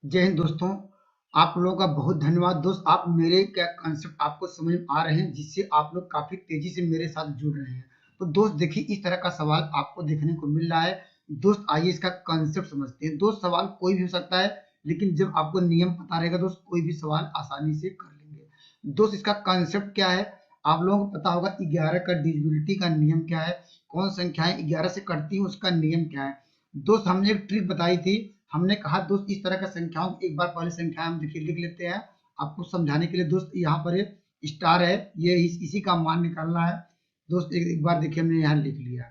जय हिंद दोस्तों। आप लोगों का बहुत धन्यवाद दोस्त। आप मेरे क्या कॉन्सेप्ट आपको समझ में आ रहे हैं, जिससे आप लोग काफी तेजी से मेरे साथ जुड़ रहे हैं। तो दोस्त देखिए, इस तरह का सवाल आपको देखने को मिल रहा है। दोस्त आइए इसका कॉन्सेप्ट समझते हैं। दोस्त सवाल कोई भी हो सकता है, लेकिन जब आपको नियम पता रहेगा दोस्त, कोई भी सवाल आसानी से कर लेंगे। दोस्त इसका कॉन्सेप्ट क्या है, आप लोगों को पता होगा 11 का डिविजिबिलिटी का नियम क्या है, कौन संख्याएं 11 से कटती हैं उसका नियम क्या है। दोस्त हमने एक ट्रिक बताई थी। हमने कहा दोस्त इस तरह का संख्याओं को एक बार पहले संख्या हम देखिए लिख लेते हैं आपको समझाने के लिए। दोस्त यहाँ पर एक स्टार है, ये इसी का मान निकालना है। दोस्त एक बार देखिए हमने यहाँ लिख लिया।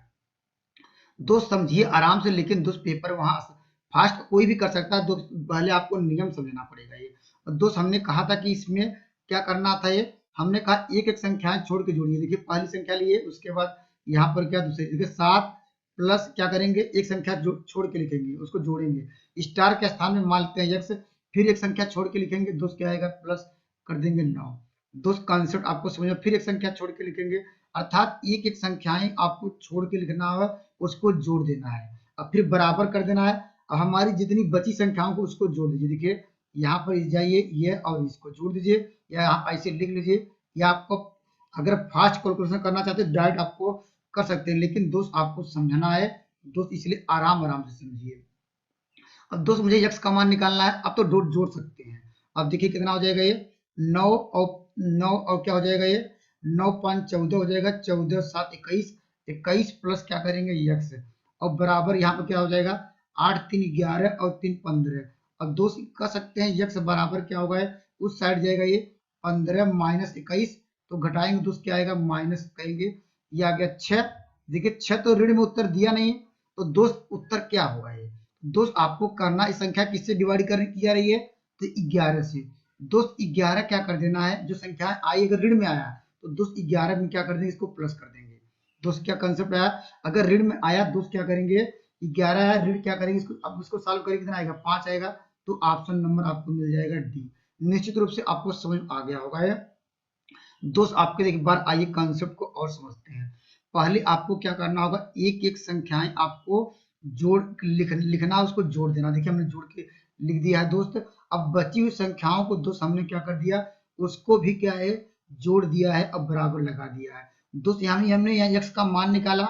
दोस्त समझिए आराम से, लेकिन दोस्त पेपर वहां फास्ट कोई भी कर सकता है दोस्त, पहले आपको नियम समझना पड़ेगा ये। और दोस्त हमने कहा था कि इसमें क्या करना था, ये हमने कहा एक एक संख्याएं छोड़ के जोड़िए। देखिए पहली संख्या लिए, उसके बाद यहाँ पर क्या दूसरी, देखिए 7 प्लस क्या करेंगे, एक संख्या छोड़ के लिखेंगे, उसको जोड़ेंगे। स्टार के स्थान में मान लेते हैं x, फिर एक संख्या छोड़ के लिखेंगे, दोस्त क्या आएगा प्लस कर देंगे 9। दोस्त कॉन्सेप्ट आपको समझ में, फिर एक संख्या छोड़ के लिखेंगे, अर्थात एक एक संख्याएं आपको छोड़ के लिखना है, उसको जोड़ देना है। अब फिर बराबर कर देना है। अब हमारी जितनी बची संख्याओं को उसको जोड़ दीजिए। देखिए यहाँ पर जाइए, ये और इसको जोड़ दीजिए, या यहाँ ऐसे लिख लीजिए। या आपको अगर फास्ट कैलकुलेशन करना चाहते हैं डायरेक्ट आपको कर सकते हैं, लेकिन दोस्त आपको समझना है दोस्त, इसलिए आराम आराम से समझिए। अब दोस्त मुझे यक्स का मान निकालना है, अब तो डॉट जोड़ सकते हैं। अब देखिए कितना हो जाएगा ये 9 और 9 और क्या हो जाएगा, ये 9 5 14 हो जाएगा, 14 7 21, 21 प्लस क्या करेंगे यक्स, और बराबर यहाँ पर क्या हो जाएगा 8 3 11 और 3 15। अब दोस्त कर सकते हैं यक्स बराबर क्या होगा, उस साइड जाएगा ये 15 माइनस 21, तो घटाएंगे दोस्त क्या आएगा माइनस करेंगे, ये आ गया 6। देखिए 6 तो ऋण में उत्तर दिया नहीं, तो दोस्त उत्तर क्या होगा ये। दोस्त आपको करना, इस संख्या किससे डिवाइड करने की जा रही है, तो 11 से। दोस्त 11 क्या कर देना है, जो संख्या आई अगर ऋण में आया तो दोस्त 11 में क्या कर देंगे, इसको प्लस कर देंगे। दोस्त क्या कंसेप्ट आया, अगर ऋण में आया दोस्त क्या करेंगे, 11 है ऋण, क्या करेंगे इसको, अब इसको सॉल्व करेंगे कितना आएगा 5 आएगा, तो ऑप्शन नंबर आपको मिल जाएगा डी। निश्चित रूप से आपको समझ आ गया होगा ये। दोस्त आपके एक बार आइए कॉन्सेप्ट को और समझते हैं। पहले आपको क्या करना होगा, एक एक संख्याएं आपको जोड़ लिखना, उसको जोड़ देना। देखिए हमने जोड़ के लिख दिया है दोस्त। अब बची हुई संख्याओं को दोस्त हमने क्या कर दिया, उसको भी क्या है जोड़ दिया है, अब बराबर लगा दिया है। दोस्त हमने यहाँ यक्स का मान निकाला,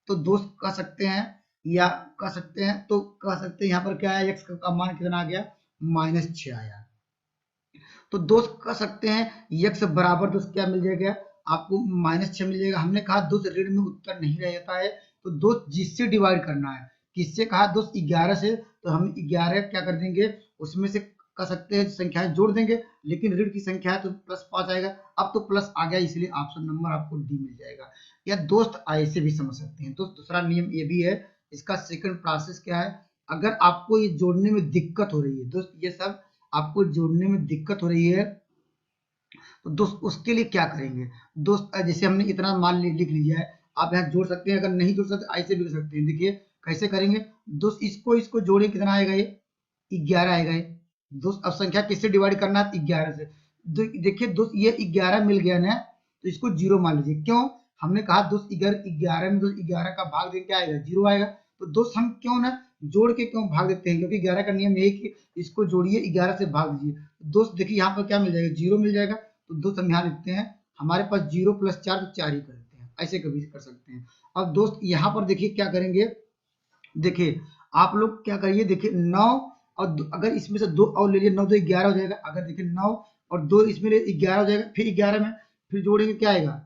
तो दोस्त कह सकते हैं, या कह सकते हैं तो कह सकते हैं यहाँ पर क्या है, यक्स का मान कितना आ गया -6 आया। तो दोस्त कह सकते हैं यक्स बराबर दोस्त क्या मिल जाएगा आपको -6 मिल जाएगा। हमने कहा दोस्त ऋण में उत्तर नहीं रहता है, तो दोस्त जिससे डिवाइड करना है, किससे कहा दोस्त 11 से, तो हम 11 क्या कर देंगे, उसमें से कह सकते हैं संख्याएं जोड़ देंगे, लेकिन ऋण की संख्या है तो +5 आएगा। अब तो प्लस आ गया, इसलिए ऑप्शन नंबर आपको डी मिल जाएगा। या दोस्त ऐसे भी समझ सकते हैं। दोस्त दूसरा नियम ये भी है, इसका सेकंड प्रोसेस क्या है, अगर आपको ये जोड़ने में दिक्कत हो रही है दोस्त, ये सब आपको जोड़ने में दिक्कत हो रही है, तो दोस्त उसके लिए क्या करेंगे। दोस्त जैसे हमने इतना मान लिख लिया है, आप यहाँ जोड़ सकते हैं, अगर नहीं जोड़ सकते ऐसे भी कर सकते हैं। देखिए कैसे करेंगे दोस्त, इसको इसको जोड़े कितना आएगा, ये 11 आएगा ये। दोस्त अब संख्या किससे डिवाइड करना है, 11 से। देखिए दोस्त ये 11 मिल गया ना, तो इसको 0 मान लीजिए। क्यों, हमने कहा दोस्त 11 में दोस्त 11 का भाग देंगे क्या आएगा 0 आएगा। तो दोस्त हम क्यों ना जोड़ के क्यों भाग देते हैं, क्योंकि 11 का नियम यही कि इसको जोड़िए 11 से भाग दीजिए। दोस्त देखिए यहाँ पर क्या मिल जाएगा, 0 मिल जाएगा। तो दोस्त हम यहाँ लिखते हैं, हमारे पास 0 + 4 तो 4 ही कर देते हैं, ऐसे कभी कर सकते हैं। अब दोस्त यहाँ पर देखिए क्या करेंगे, देखिए आप लोग क्या करिए, देखिए 9 और अगर इसमें से 2 और ले लिए, 9 2 11 हो जाएगा। अगर देखिए 9 और 2 इसमें ले 11 हो जाएगा, फिर 11 में फिर जोड़ेंगे क्या आएगा,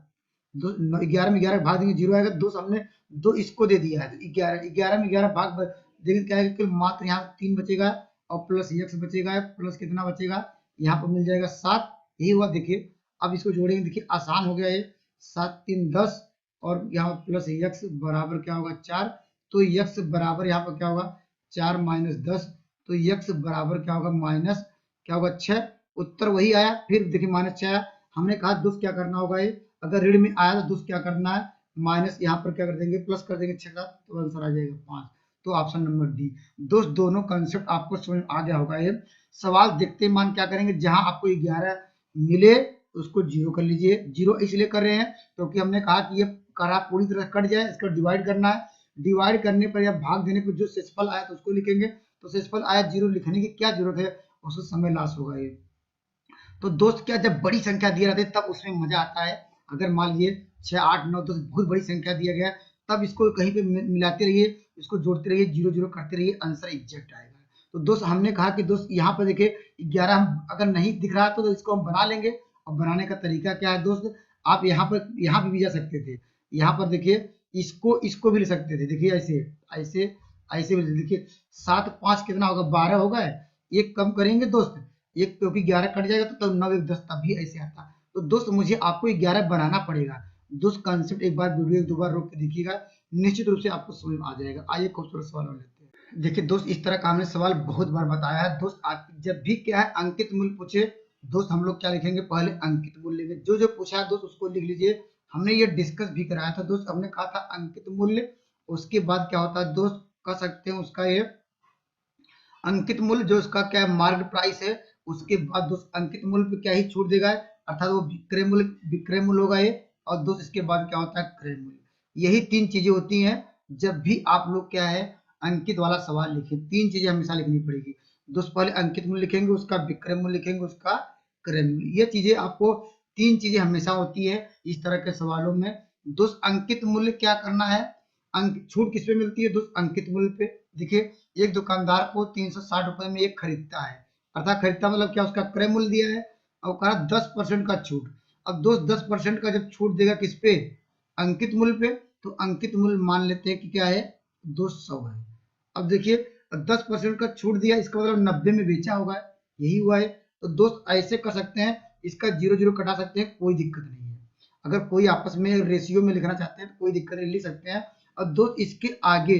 11 में 11 भाग देंगे 0 आएगा। दोस्त हमने 2 इसको दे दिया है, तो 11 में 11 भाग देंगे क्या आएगा, मात्र यहाँ 3 बचेगा, और प्लस यक्स बचेगा, प्लस कितना बचेगा, यहाँ पर मिल जाएगा 7। यही हुआ देखिए। अब इसको जोड़ेंगे, देखिए आसान हो गया ये, 7 3 10, और यहाँ प्लस यक्स बराबर क्या होगा 4। तो यक्स बराबर यहाँ पर क्या होगा 4 - 10, तो यक्स बराबर क्या होगा माइनस क्या होगा 6। उत्तर वही आया, फिर देखिए -6 आया। हमने कहा दोस्त क्या करना होगा, ये अगर ऋण में आया तो दोस्त क्या करना है, माइनस यहाँ पर क्या कर देंगे प्लस कर देंगे 6 का, तो आंसर आ जाएगा 5। तो ऑप्शन नंबर डी। दोस्त दोनों कंसेप्ट आपको समझ आ गया होगा। ये सवाल देखते मान क्या करेंगे, जहां आपको 11 मिले उसको 0 कर लीजिए। 0 इसलिए कर रहे हैं क्योंकि हमने कहा कि ये करा पूरी तरह कट जाए, इसको डिवाइड करना है। डिवाइड करने पर या भाग देने पर जो शेषफल आया तो उसको लिखेंगे, तो शेषफल आया 0, लिखने की क्या जरूरत है, उसको समय लॉस होगा ये। तो दोस्त क्या जब बड़ी संख्या दिया रहती है तब उसमें मजा आता है। अगर मान लीजिए 6, 8, 9, 10 बहुत बड़ी संख्या दिया गया, तब इसको कहीं पे मिलाते रहिए, इसको जोड़ते रहिए, 0 0 करते रहिए, आंसर एग्जैक्ट आएगा। तो दोस्त हमने कहा कि दोस्त यहाँ पर देखिए 11 हम अगर नहीं दिख रहा तो इसको हम बना लेंगे। और बनाने का तरीका क्या है दोस्त, आप यहाँ पे भी जा सकते थे। यहाँ पर देखिए इसको भी ले सकते थे, देखिए ऐसे ऐसे ऐसे भी देखिए 7 5 कितना होगा, 12 होगा। एक कम करेंगे दोस्त, एक क्योंकि 11 कट जाएगा तो तब 9 1 10 तब भी ऐसे आता। तो दोस्त मुझे आपको 11 बनाना पड़ेगा। दोस्त कॉन्सेप्ट एक बार वीडियो 2 बार रोक के देखिएगा, निश्चित रूप से आपको समझ में आ जाएगा। आइए खूबसूरत सवाल लेते हैं। देखिए दोस्त इस तरह का हमने सवाल बहुत बार बताया है दोस्त। आप जब भी क्या है अंकित मूल्य पूछे दोस्त, हम लोग क्या लिखेंगे, पहले अंकित मूल्य लेंगे। जो जो पूछा है दोस्त उसको लिख लीजिए। हमने ये डिस्कस भी कराया था दोस्त, हमने कहा था अंकित मूल्य, उसके बाद क्या होता है दोस्त, कह सकते हैं उसका ये अंकित मूल्य जो उसका क्या है मार्केट प्राइस है, उसके बाद दोस्त अंकित मूल्य पे क्या ही छूट देगा, अर्थात वो विक्रय मूल्य होगा ये। और दोस्त इसके बाद क्या होता है क्रय मूल्य। यही 3 चीजें होती हैं जब भी आप लोग क्या है अंकित वाला सवाल लिखें, 3 चीजें हमेशा लिखनी पड़ेगी दोस्त। पहले अंकित मूल्य लिखेंगे, उसका विक्रय मूल्य लिखेंगे, उसका क्रय मूल्य। ये चीजें आपको 3 चीजें हमेशा होती है इस तरह के सवालों में दोस्त। अंकित मूल्य क्या करना है, अंक छूट किस पे मिलती है दोस्त, अंकित मूल्य पे। देखिए एक दुकानदार को 360 रुपए में एक खरीदता है, अर्थात खरीदता मतलब क्या, उसका क्रय मूल्य दिया है और कहा 10% का छूट। अब दोस्त 10% का जब छूट देगा किस पे, अंकित मूल्य पे, तो अंकित मूल्य मान लेते हैं कि क्या है 200 है। अब देखिए 10% का छूट दिया, इसका मतलब 90 में बेचा होगा, यही हुआ है। तो दोस्त ऐसे कर सकते हैं, इसका 0 0 कटा सकते हैं, कोई दिक्कत नहीं है। अगर कोई आपस में रेशियो में लिखना चाहते हैं तो कोई दिक्कत नहीं, लिख सकते हैं। और दोस्त इसके आगे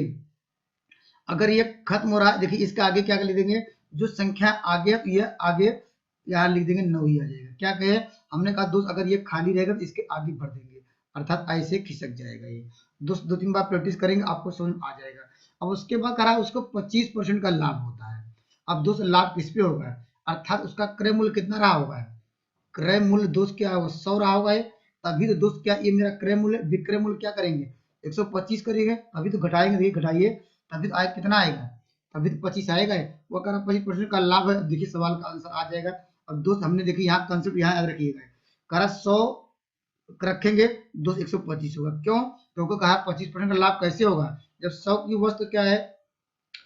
अगर ये खत्म हो रहा है, देखिए इसके आगे क्या लिख देंगे, जो संख्या आगे है तो ये आगे यहाँ लिख देंगे 9 ही आ जाएगा। क्या कहे, हमने कहा दोस्त अगर ये खाली रहेगा तो इसके आगे भर देंगे, अर्थात ऐसे खिसक जाएगा ये। दोस्त 2-3 बार प्रैक्टिस करेंगे आपको समझ आ जाएगा। अब उसके बाद कहा उसको 25% का लाभ होता है। अब दोस्त लाभ किस पे होगा, अर्थात उसका क्रय मूल्य कितना रहा होगा, क्रय मूल्य दोस्त क्या होगा 100 रहा होगा। तभी तो दोस्त क्या ये मेरा क्रय मूल्य, विक्रय मूल्य क्या करेंगे 125 करेंगे, तभी तो घटाएंगे, देखिए घटाइए तभी तो आए कितना आएगा, तभी तो 25 आएगा। वो कह रहा 25% का लाभ है, देखिए सवाल का आंसर आ जाएगा। अब दोस्त हमने देखिए यहाँ कंसेप्ट यहाँ याद रखिएगा, कह रहा 100 रखेंगे दोस्त 125 होगा, क्यों, क्योंकि कहा 25% का लाभ कैसे होगा, जब 100 की वस्तु क्या है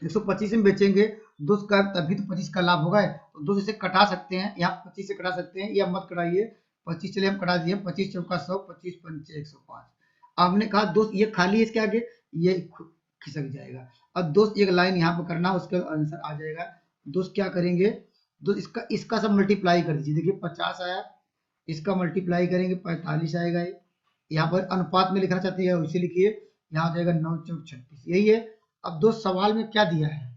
125 में बेचेंगे दोस्त का, तभी तो 25 का लाभ होगा। तो दोस्त इसे कटा सकते हैं, यहाँ 25 से कटा सकते हैं, या मत कटाइए 25, चलिए हम कटा दिए 25 चौका 100, 25 पंचे 105। हमने कहा दोस्त ये खाली है, इसके आगे ये खिसक जाएगा। अब दोस्त एक लाइन यहाँ पर करना, उसका आंसर आ जाएगा। दोस्त क्या करेंगे, दोस्त इसका सब मल्टीप्लाई कर दीजिए, देखिए 50 आया, इसका मल्टीप्लाई करेंगे 45 आएगा। यहाँ पर अनुपात में लिखना चाहते हैं उसे लिखिए, यहाँ आ जाएगा 9 चौक 36, यही है। अब दोस्त सवाल में क्या दिया है,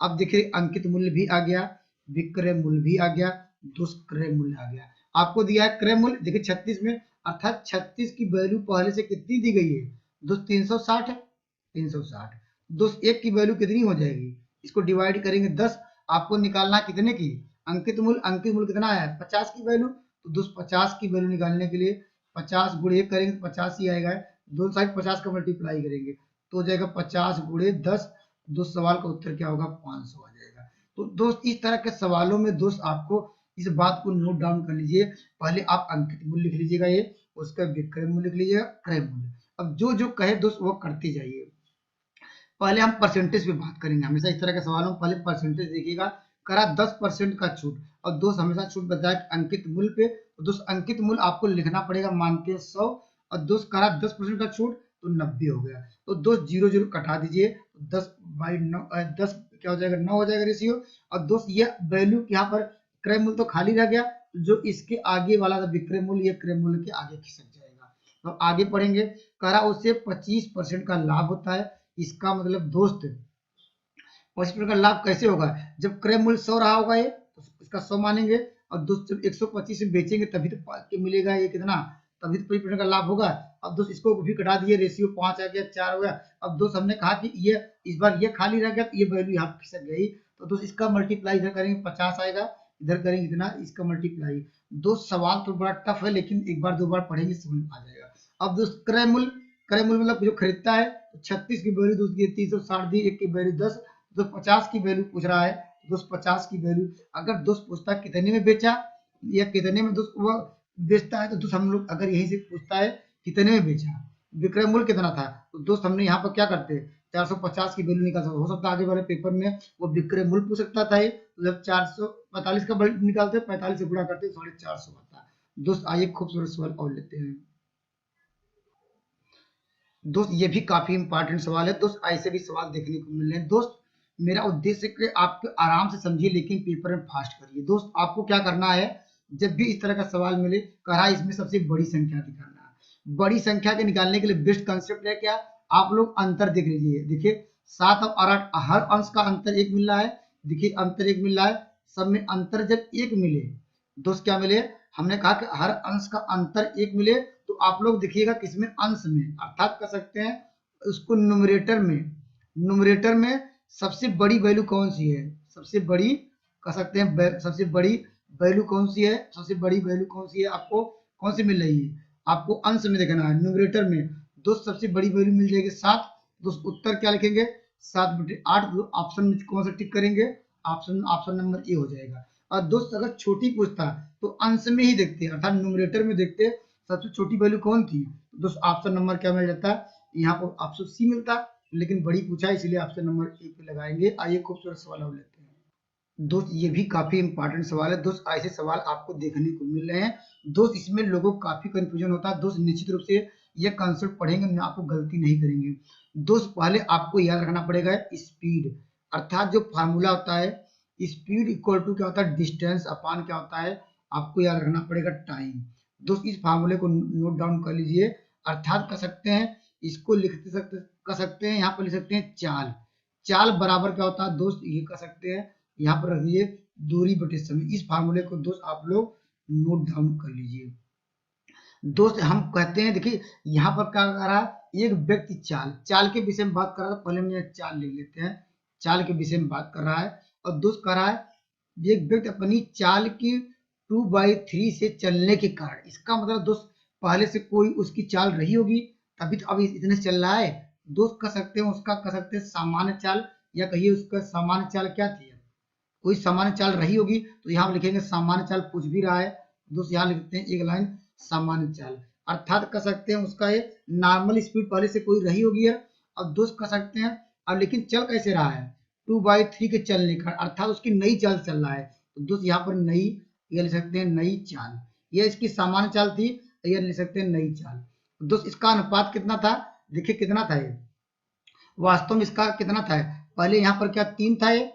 अब देखिए अंकित मूल्य भी आ गया, विक्रय मूल्य भी आ गया, दोस्त क्रय मूल्य आ गया। आपको दिया है क्रय मूल्य, देखिए 36 में, अर्थात 36 की वैल्यू पहले से कितनी दी गई है दोस्त 360 है, 360 दोस्त एक की वैल्यू कितनी हो जाएगी, इसको डिवाइड करेंगे 10, आपको निकालना कितने की अंकित मूल्य कितना है 50 की वैल्यू। तो दोस्त 50 की वैल्यू निकालने के लिए 50 गुणे 1 करेंगे तो 50 ही आएगा, दोनों साइड 50 का मल्टीप्लाई करेंगे तो हो जाएगा 50 गुणे 10। दोस्त सवाल का उत्तर क्या होगा 500 आ जाएगा। तो दोस्त इस तरह के सवालों में दोस्त आपको इस बात को नोट डाउन कर लीजिए, पहले आप अंकित मूल्य लिख लीजिएगा, ये उसका विक्रय मूल्य लिख लीजिएगा, क्रय मूल्य। अब जो जो कहे दोस्त वो करते जाइए। पहले हम परसेंटेज पे बात करेंगे, हमेशा इस तरह के सवालों में पहले परसेंटेज देखिएगा, करा 10% का छूट, और दोस्त हमेशा छूट बताया अंकित मूल्य पे, तो दोस्त अंकित मूल्य आपको लिखना पड़ेगा, मानते हैं 100, और दोस्त करा 10% का छूट तो 90 हो गया। तो दोस्त 0 0 कटा दीजिए, 10/9 10 क्या हो जाएगा 9 हो जाएगा रेशियो। और दोस्त ये वैल्यू यहाँ पर क्रय मूल्य तो खाली रह गया, जो इसके आगे वाला था विक्रय मूल्य, ये क्रय मूल्य के आगे खिसक जाएगा। तो आगे पढ़ेंगे, करा उससे 25% का लाभ होता है, इसका मतलब दोस्त 25% का लाभ कैसे होगा, जब क्रय मूल्य 100 रहा होगा ये तो इसका 100 मानेंगे, और दोस्त जब 125 में बेचेंगे तभी तो मिलेगा ये कितना, तभी तो 25% का लाभ होगा। अब दोस्त इसको भी कटा दिए, रेशियो 5 आ गया, 4 हो गया। अब दोस्त हमने कहा कि ये इस बार ये खाली रह गया तो ये वैल्यू यहाँ खिसक गई, तो दोस्त इसका मल्टीप्लाई इधर करेंगे 50 आएगा, इधर करेंगे इतना, इसका मल्टीप्लाई। दोस्त सवाल तो बड़ा टफ है, लेकिन एक बार 2 बार पढ़ेंगे समझ आ जाएगा। अब दोस्त क्रय मूल्य मतलब जो खरीदता है, 36 की वैल्यू दोस्त 360 दी, 1 की वैल्यू 10, दोस्त 50 की वैल्यू पूछ रहा है, दोस्त 50 की वैल्यू अगर दोस्त पूछता है कितने में बेचा या कितने में दोस्त वो बेचता है, तो दोस्त हम लोग अगर यहीं से पूछता है कितने में बेचा, विक्रय मूल्य कितना था, तो दोस्त हमने यहाँ पर क्या करते हैं 450 की वैल्यू निकाल सकते। हो सकता है आगे वाले पेपर में वो विक्रय मूल्य पूछ सकता था, तो जब 445 का निकालते 45 से गुणा करते 450 आता। दोस्त आइए खूबसूरत सवाल और लेते हैं। दोस्त ये भी काफी इंपॉर्टेंट सवाल है दोस्त, ऐसे भी सवाल देखने को मिल रहे हैं दोस्त। मेरा उद्देश्य है कि आप आराम से समझिए लेकिन पेपर में फास्ट करिए। दोस्त आपको क्या करना है, जब भी इस तरह का सवाल मिले कहा इसमें सबसे बड़ी संख्या दिखाना है। बड़ी संख्या के निकालने के लिए बेस्ट कंसेप्ट है क्या, आप लोग अंतर देख लीजिए। देखिए 7 और 8 हर अंश का अंतर 1 मिल रहा है, देखिए अंतर 1 मिल रहा है, सब में अंतर जब 1 मिले दोस्त क्या मिले, हमने कहा कि हर अंश का अंतर 1 मिले तो आप लोग देखिएगा किसमें, अंश में, अर्थात कर सकते हैं उसको न्यूमरेटर में सबसे बड़ी वैल्यू कौन सी है, सबसे बड़ी कह सकते हैं सबसे बड़ी वैल्यू कौन सी है, सबसे बड़ी वैल्यू कौन सी है, आपको कौन सी मिल रही है, आपको अंश में देखना है न्यूमरेटर में। दोस्त सबसे बड़ी वैल्यू मिल जाएगी 7, दोस्त उत्तर क्या लिखेंगे 7/8, ऑप्शन में कौन सा टिक करेंगे, ऑप्शन नंबर ए हो जाएगा। और दोस्त अगर छोटी पूछता तो अंश में ही देखते अर्थात न्यूमरेटर में देखते सबसे छोटी वैल्यू कौन थी, दोस्त ऑप्शन नंबर क्या मिल जाता है, यहाँ पर ऑप्शन सी मिलता, लेकिन बड़ी पूछा है इसलिए ऑप्शन नंबर ए पे लगाएंगे। आइए खूबसूरत सवाल और लेते हैं। दोस्त ये भी काफी इंपॉर्टेंट सवाल है दोस्त, ऐसे सवाल आपको देखने को मिल रहे हैं दोस्त, इसमें लोगों को काफी कंफ्यूजन होता है दोस्त। निश्चित रूप से ये कंसेप्ट पढ़ेंगे आपको गलती नहीं करेंगे दोस्त। पहले आपको याद रखना पड़ेगा स्पीड, अर्थात जो फार्मूला होता है स्पीड इक्वल टू क्या होता है डिस्टेंस अपान क्या होता है, आपको याद रखना पड़ेगा टाइम। दोस्त इस फार्मूले को नोट डाउन कर लीजिए, अर्थात कर सकते हैं इसको कर सकते हैं यहाँ पर लिख सकते हैं चाल, चाल बराबर क्या होता है दोस्त, ये कर सकते हैं यहाँ पर रख लीजिए दूरी बटे समय। इस फार्मूले को दोस्त आप लोग नोट डाउन कर लीजिए दोस्त। हम कहते हैं देखिए यहाँ पर क्या कर रहा है एक व्यक्ति चाल के विषय में बात कर रहा है, पहले हम चाल लिख लेते हैं, चाल के विषय में बात कर रहा है और दोस्त कह रहा है एक व्यक्ति अपनी चाल की 2/3 से चलने के कारण, इसका मतलब दोस्त पहले से कोई उसकी चाल रही होगी तभी तो अभी इतने से चल रहा है दोस्त। कह सकते हैं उसका कह सकते हैं सामान्य चाल, या कहिए उसका सामान्य चाल क्या थी, कोई सामान्य चाल रही होगी तो यहाँ लिखेंगे सामान्य चाल पूछ भी रहा है दोस्त, यहाँ लिखते हैं एक लाइन सामान्य चाल, अर्थात कह सकते हैं उसका ये नॉर्मल स्पीड पहले से कोई रही होगी है। अब दोस्त कह सकते हैं अब लेकिन चल कैसे रहा है 2/3 के चलने का, अर्थात उसकी नई चाल चल रहा है, तो दोस्त यहाँ पर नई ये लिख सकते हैं नई चाल, यह इसकी सामान्य चाल थी, यह लिख सकते हैं नई चाल। दोस्त इसका अनुपात कितना था, देखिए कितना था ये, वास्तव में इसका कितना था, पहले यहाँ पर क्या 3 था, ये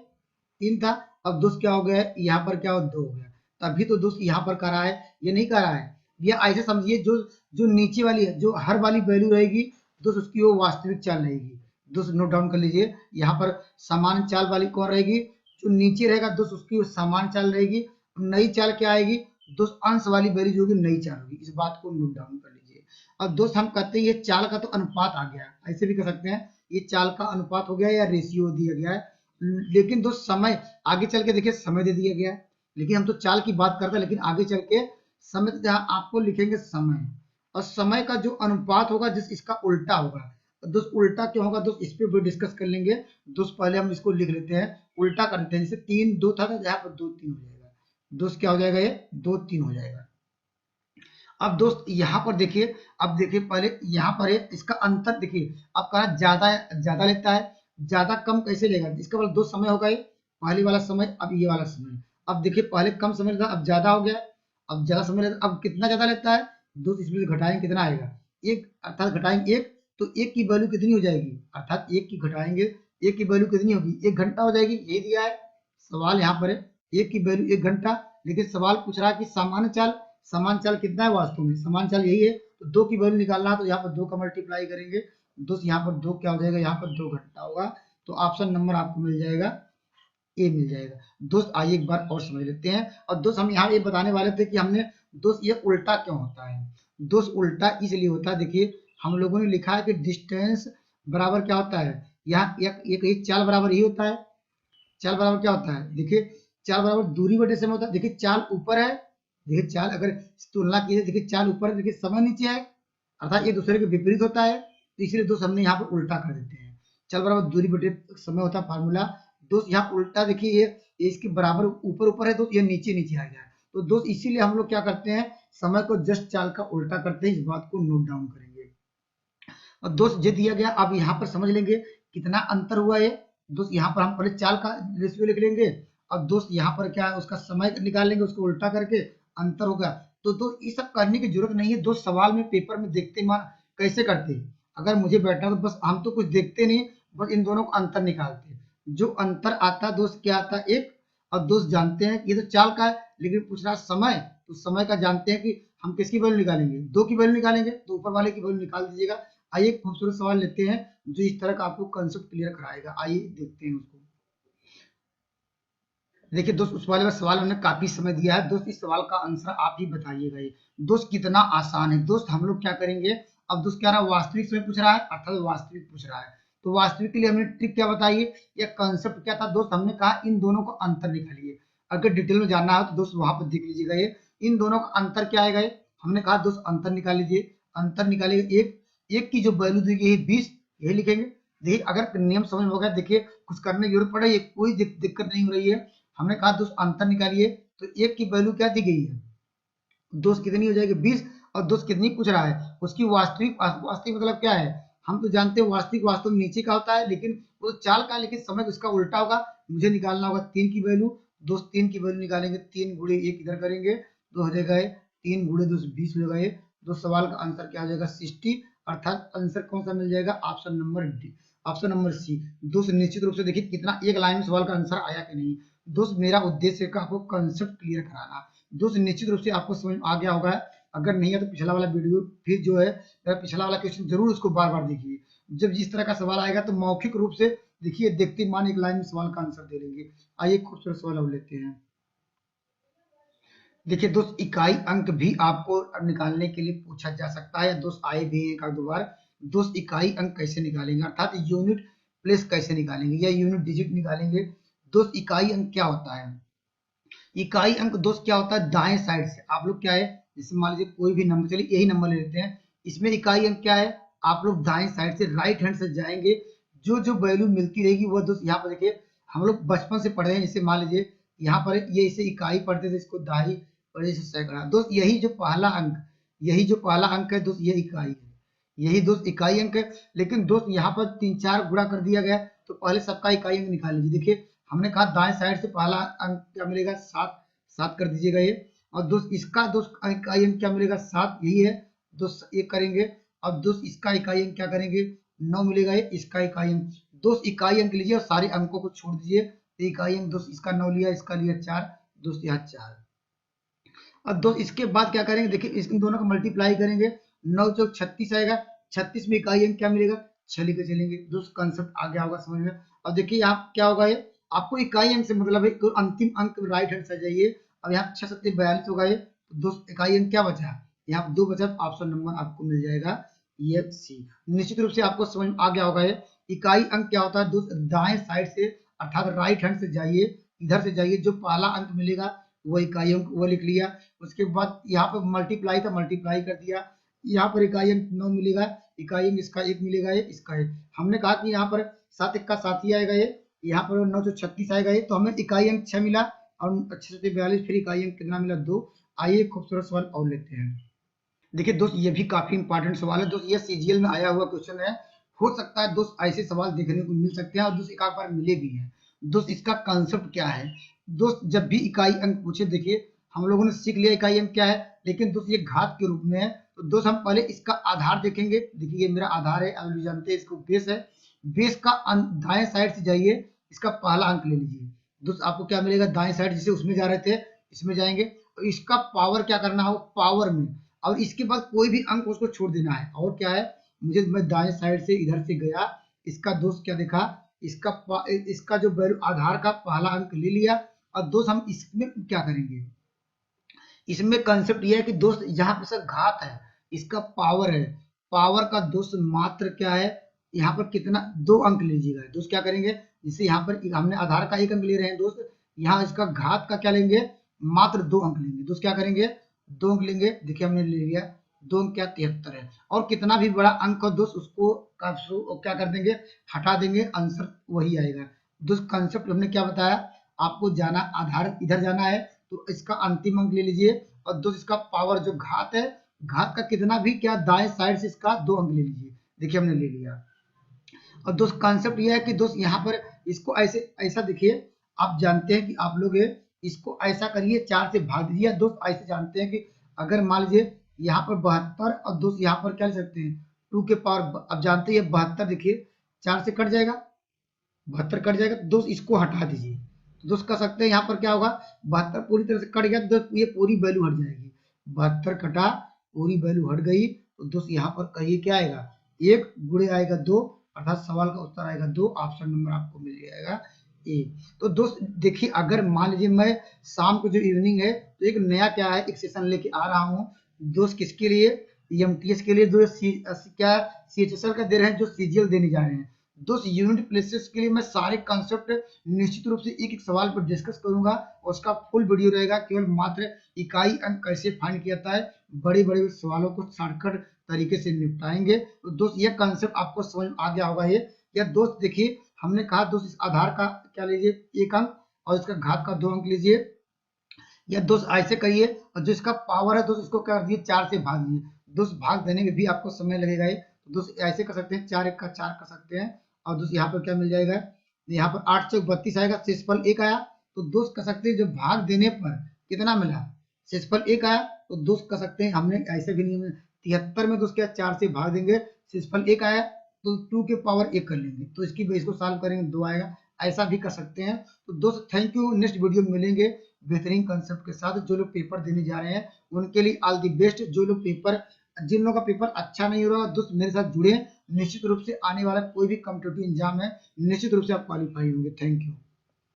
3 था, अब दोस्त क्या हो गया है यहाँ पर क्या हो 2 हो गया, तभी तो दोस्त यहाँ पर कर रहा है, ये नहीं कर रहा है। ये ऐसे समझिए जो जो नीचे वाली है जो हर वाली वैल्यू रहेगी दोस्त उसकी वो वास्तविक चाल रहेगी दोस्त, नोट डाउन कर लीजिए। यहाँ पर सामान्य चाल वाली कौन रहेगी, जो नीचे रहेगा दोस्त उसकी सामान्य चाल रहेगी, नई चाल क्या आएगी दोस्त अंश वाली वैल्यू जो होगी नई चाल होगी, इस बात को नोट डाउन कर लीजिए। अब दोस्त हम कहते हैं ये चाल का तो अनुपात आ गया, ऐसे भी कर सकते हैं ये चाल का अनुपात हो गया या रेशियो दिया गया है, लेकिन दोस्त समय आगे चल के देखिए समय दे दिया गया है, लेकिन हम तो चाल की बात करते हैं, लेकिन आगे चल के समय तो जहाँ आपको लिखेंगे समय, और समय का जो अनुपात होगा जिस इसका उल्टा होगा, तो दोस्त उल्टा क्यों होगा दोस्त इस पे भी डिस्कस कर लेंगे दोस्त। पहले हम इसको लिख लेते हैं, उल्टा कर देते हैं, जैसे 3-2 था तो यहाँ पर 2-3 हो जाएगा दोस्त, क्या हो जाएगा ये 2-3 हो जाएगा। अब दोस्त यहाँ पर देखिए, अब देखिए पहले यहाँ पर है इसका अंतर देखिए, अब कहा ज्यादा ज्यादा लेता है, ज्यादा कम कैसे लेगा, इसका मतलब दो समय होगा, ये पहले वाला समय अब ये वाला समय। अब देखिए पहले कम समय लेता अब ज्यादा हो गया, अब ज्यादा समय लेता, अब कितना ज्यादा लेता है दोस्त, इसमें से घटाएंगे कितना आएगा 1, अर्थात घटाएंगे 1 तो 1 की वैल्यू कितनी हो जाएगी, अर्थात 1 की घटाएंगे 1 की वैल्यू कितनी होगी 1 घंटा हो जाएगी, यही दिया है सवाल यहाँ पर है 1 की वैल्यू 1 घंटा, लेकिन सवाल पूछ रहा है कि सामान्य चाल, सामान्य चाल कितना है वास्तव में, सामान्य चाल यही है, तो 2 की वैल्यू निकालना है तो यहाँ पर 2 का मल्टीप्लाई करेंगे दोस्त, यहाँ पर 2 क्या हो जाएगा, यहाँ पर 2 घंटा होगा, तो ऑप्शन नंबर आपको मिल जाएगा ए मिल जाएगा दोस्त। आइए एक बार और समझ लेते हैं, और दोस्त हम यहाँ ये बताने वाले थे कि हमने दोस्त ये उल्टा क्यों होता है दोस्त, उल्टा इसलिए होता है, देखिए हम लोगों ने लिखा है कि डिस्टेंस बराबर क्या होता है, यहाँ एक चाल बराबर ही होता है, चाल बराबर क्या होता है, देखिए चाल बराबर दूरी बटे समय होता है, देखिए चाल ऊपर है, देखिए चाल अगर तुलना की देखिए चाल ऊपर है, देखिए समय नीचे है, अर्थात एक दूसरे के विपरीत होता है, तो इसलिए दोस्त हमने यहाँ पर उल्टा कर देते हैं, चाल बराबर दूरी बटे समय होता है फार्मूला, दोस्त यहाँ उल्टा देखिए, ये इसके बराबर ऊपर ऊपर है दोस्त, ये नीचे नीचे आ गया है। तो दोस्त इसीलिए हम लोग क्या करते हैं, समय को जस्ट चाल का उल्टा करते हैं। इस बात को नोट डाउन करेंगे। और दोस्त ये दिया गया, अब यहाँ पर समझ लेंगे कितना अंतर हुआ ये। दोस्त यहाँ पर हम पहले चाल का रेशियो लिख लेंगे, और दोस्त यहाँ पर क्या है, उसका समय निकाल लेंगे, उसको उल्टा करके अंतर होगा। तो ये सब करने की जरूरत नहीं है दोस्त, सवाल में पेपर में देखते मान कैसे करते हैं। अगर मुझे बैठना तो बस हम तो कुछ देखते नहीं, बस इन दोनों को अंतर निकालते हैं। जो अंतर आता है दोस्त क्या आता है, एक। और दोस्त जानते हैं कि ये तो चाल का है, लेकिन पूछ रहा समय, तो समय का जानते हैं कि हम किसकी वैल्यू निकालेंगे, 2 की वैल्यू निकालेंगे, तो ऊपर वाले की वैल्यू निकाल दीजिएगा। आइए एक खूबसूरत सवाल लेते हैं जो इस तरह का आपको कंसेप्ट क्लियर कराएगा। आइए देखते हैं उसको। देखिए दोस्त, उस वाले में सवाल उन्होंने काफी समय दिया है दोस्त, इस सवाल का आंसर आप ही बताइएगा। ये दोस्त कितना आसान है। दोस्त हम लोग क्या करेंगे, अब दोस्त क्या रहा, वास्तविक समय पूछ रहा है, अर्थात वास्तविक पूछ रहा है। तो वास्तविक के लिए हमने ट्रिक क्या बताई, या कंसेप्ट क्या था दोस्त, हमने कहा इन दोनों को अंतर निकालिए। अगर डिटेल में जानना है तो दोस्त वहां पर देख लीजिएगा। ये इन दोनों का अंतर क्या आएगा, हमने कहा दोस्त अंतर निकाल लीजिए। अंतर निकालिएगा, एक एक की जो वैल्यू दी गई है 20, यही लिखेंगे। देखिए अगर नियम समझ में हो गया, देखिए कुछ करने की जरूरत पड़े, कोई दिक्कत नहीं हो रही है। हमने कहा दोस्त अंतर निकालिए, तो एक की वैल्यू क्या दी गई है दोस्त, कितनी हो जाएगी 20। और दोस्त कितनी पूछ रहा है, उसकी वास्तविक, वास्तविक मतलब क्या है, हम तो जानते हैं वास्तविक वास्तव में नीचे का होता है, लेकिन वो चाल का, लेकिन समय उसका उल्टा होगा। मुझे निकालना होगा 3 की वैल्यू। दोस्त 3 की वैल्यू निकालेंगे, 3 गुणे 1 इधर करेंगे तो हो जाएगा 3 गुणे दोस्त 20 हो जाएगा। दोस्त सवाल का आंसर क्या हो जाएगा 60, अर्थात आंसर कौन सा मिल जाएगा, option number D, option number C. दोस्त निश्चित रूप से देखिए कितना एक लाइन में सवाल का आंसर आया कि नहीं। दोस्त मेरा उद्देश्य का आपको कंसेप्ट क्लियर कराना। दोस्त निश्चित रूप से आपको समझ में आ गया होगा। अगर नहीं है तो पिछला वाला वीडियो फिर जो है, पिछला वाला क्वेश्चन जरूर उसको बार बार देखिए। जब जिस तरह का सवाल आएगा तो मौखिक रूप से देखिए, देखते मान एक लाइन में सवाल का आंसर दे देंगे। आइए खूबसूरत सवाल अब लेते हैं। देखिए दोस्त, इकाई अंक भी आपको निकालने के लिए पूछा जा सकता है दोस्त, आए भी एक आध दो बार। दोस्त इकाई अंक कैसे निकालेंगे, अर्थात यूनिट प्लेस कैसे निकालेंगे या यूनिट डिजिट निकालेंगे। दोस्त इकाई अंक क्या होता है, इकाई अंक दोस्त क्या होता है, दाएं साइड से आप लोग क्या है, जैसे मान लीजिए कोई भी नंबर, चलिए यही नंबर ले लेते हैं, इसमें इकाई अंक क्या है, आप लोग दाएं साइड से राइट हैंड से जाएंगे, जो जो वैल्यू मिलती रहेगी वो दोस्त यहाँ पर देखिए, हम लोग बचपन से पढ़े हैं। जैसे मान लीजिए यहाँ पर ये इसे इकाई पढ़ते थे, इसको दाई और इसे सैकड़ा। दोस्त यही जो पहला अंक, यही जो पहला अंक है दोस्त, ये इकाई है, यही दोस्त इकाई अंक है। लेकिन दोस्त यहाँ पर 3-4 गुणा कर दिया गया, तो पहले सबका इकाई अंक निकाल लीजिए। देखिए हमने कहा दाएं साइड से पहला अंक क्या मिलेगा 7, 7 कर दीजिएगा ये। और दोस्त इसका दोस्त इकाई अंक क्या मिलेगा 7, यही है दोस्त, ये करेंगे। अब दोस्त इसका इकाई अंक क्या करेंगे 9 मिलेगा, ये इसका इकाई अंक। दोस्त इकाई अंक लीजिए और सारे अंकों को छोड़ दीजिए, तो इकाई अंक दोस्त इसका 9 लिया, इसका लिया 4, दोस्त यहाँ 4। अब दोस्त इसके बाद क्या करेंगे, देखिए इन दोनों को मल्टीप्लाई करेंगे, 9 चौक 36 आएगा, 36 में इकाई अंक क्या मिलेगा 6 लेकर चलेंगे। दोस्त कंसेप्ट आ गया होगा समझ में। अब देखिए यहाँ क्या होगा, ये आपको इकाई अंक से मतलब है, तो अंतिम अंक राइट हैंड साइड जाइए। अब यहाँ 6 7 42 होगा ये, तो दोस्त इकाई अंक क्या बचा, यहाँ 2 बचा, ऑप्शन नंबर आपको मिल जाएगा ये सी। निश्चित रूप से आपको समझ आ गया होगा। ये इकाई अंक क्या होता है दोस्त, दाएं साइड से अर्थात राइट हैंड से जाइए, इधर से जाइए, जो पहला अंक मिलेगा वो इकाई अंक वो लिख लिया। उसके बाद यहाँ पर मल्टीप्लाई था, मल्टीप्लाई कर दिया, यहाँ पर इकाई अंक 9 मिलेगा, इकाई अंक इसका 1 मिलेगा, ये इसका 1। हमने कहा कि यहाँ पर 7 1 का 7 ही आएगा, ये यहाँ पर 9 तो 36 आएगा ये, तो हमें इकाई अंक 6 मिला, और 6 से 42 फिर इकाई अंक कितना मिला 2। आइए खूबसूरत सवाल और लेते हैं। देखिए दोस्त ये भी काफी इंपॉर्टेंट सवाल है दोस्त, ये सीजीएल में आया हुआ क्वेश्चन है। हो सकता है दोस्त ऐसे सवाल देखने को मिल सकते हैं, और दोस्त एक आध बार मिले भी हैं। दोस्त इसका कंसेप्ट क्या है दोस्त, जब भी इकाई अंक पूछे, देखिए हम लोगों ने सीख लिया इकाई अंक क्या है, लेकिन दोस्त ये घात के रूप में है। तो दोस्त हम पहले इसका आधार देखेंगे। देखिए ये मेरा आधार है, आप जानते हैं इसको बेस है, बेस का दाएं साइड से जाइए, इसका पहला अंक ले लीजिए। दोस्त आपको क्या मिलेगा, दाएं साइड जिसे उसमें जा रहे थे इसमें जाएंगे, तो इसका पावर क्या करना हो, पावर में, और इसके बाद कोई भी अंक उसको छोड़ देना है। और क्या है, मुझे मैं दाएं साइड से इधर से गया, इसका दोस्त क्या देखा, इसका जो वैल्यू आधार का पहला अंक ले लिया। और दोस्त हम इसमें क्या करेंगे, इसमें कंसेप्ट यह है कि दोस्त यहाँ पे सर घात है, इसका पावर है, पावर का दोस्त मात्र क्या है, यहाँ पर कितना 2 अंक लीजिएगा दोस्त। क्या करेंगे, जैसे यहाँ पर हमने आधार का 1 अंक ले रहे हैं दोस्त, यहाँ इसका घात का क्या लेंगे, मात्र 2 अंक लेंगे दोस्त। क्या करेंगे 2 अंक लेंगे, देखिए हमने ले लिया 2 अंक क्या 73 है। और कितना भी बड़ा अंक हो दोस्त उसको क्या कर देंगे, हटा देंगे, आंसर वही आएगा। दोस्त कंसेप्ट हमने क्या बताया, आपको जाना आधार इधर जाना है तो इसका अंतिम अंक ले लीजिए, और दोस्त इसका पावर जो घात है, घात का कितना भी क्या दाएं साइड से इसका 2 अंक ले लीजिए। देखिए हमने ले लिया। और दोस्त कंसेप्ट यह है कि दोस्त यहाँ पर इसको ऐसे ऐसा देखिए, आप जानते हैं कि आप लोग इसको ऐसा करिए 4 से भाग दीजिए। दोस्त ऐसे जानते हैं कि अगर मान लीजिए यहाँ पर 72 और दोस्त यहाँ पर क्या ले सकते हैं 2 के पावर, अब जानते हैं 72 देखिए 4 से कट जाएगा, 72 कट जाएगा, तो दोस्त इसको हटा दीजिए। तो दोस्त कर सकते हैं यहाँ पर क्या होगा, 72 पूरी तरह से कट गया तो ये पूरी वैल्यू हट जाएगी। 72 कटा, पूरी वैल्यू हट गई, तो दोस्त यहाँ पर कहिए क्या आएगा, 1 गुणे आएगा 2, अर्थात सवाल का उत्तर आएगा 2, ऑप्शन नंबर आपको मिल जाएगा ए। तो दोस्त देखिए अगर मान लीजिए मैं शाम को जो इवनिंग है तो एक नया क्या है, एक सेशन लेके आ रहा हूँ दोस्त, किसके लिए, एमटीएस के लिए, जो क्या सीएचएसएल का दे रहे हैं, जो सीजीएल देने जा रहे हैं। दोस्त यूनिट प्लेसेस के लिए मैं सारे कॉन्सेप्ट निश्चित रूप से एक एक सवाल पर डिस्कस करूंगा, और उसका फुल वीडियो रहेगा, केवल मात्र इकाई अंक कैसे फाइंड किया जाता है, बड़े बड़े सवालों को शॉर्टकट तरीके से निपटाएंगे। तो दोस्त ये कॉन्सेप्ट आपको समझ आ गया होगा। ये या दोस्त देखिए हमने कहा दोस्त इस आधार का क्या लीजिए 1 अंक, और इसका घात का 2 अंक लीजिए, या दोस्त ऐसे करिए, और जो इसका पावर है दोस्त इसको क्या कर दिए 4 से भाग दिए। दोस्त भाग देने में भी आपको समय लगेगा, ये तो दोस्त ऐसे कर सकते हैं, 4 1 का 4 कर सकते हैं, और दोस्त यहाँ पर क्या मिल जाएगा, यहाँ पर 8 चौक 32 आएगा, शेषफल 1 आया, तो दोस्त कर सकते हैं जो भाग देने पर कितना मिला, शेषफल 1 आया, तो दोस्त कर सकते हैं हमने ऐसे भी नहीं, 73 में दोस्त क्या 4 से भाग देंगे, शेषफल 1 आया तो 2 के पावर 1 कर लेंगे, तो इसकी बेस को सॉल्व करेंगे 2 आएगा, ऐसा भी कर सकते हैं। तो दोस्त थैंक यू, नेक्स्ट वीडियो में मिलेंगे बेहतरीन कंसेप्ट के साथ। जो लोग पेपर देने जा रहे हैं उनके लिए ऑल दी बेस्ट। जो लोग पेपर, जिन लोगों का पेपर अच्छा नहीं हो रहा दोस्त मेरे साथ जुड़े, निश्चित रूप से आने वाला कोई भी कॉम्पिटिटिव एग्जाम है निश्चित रूप से आप क्वालिफाई होंगे। Thank you.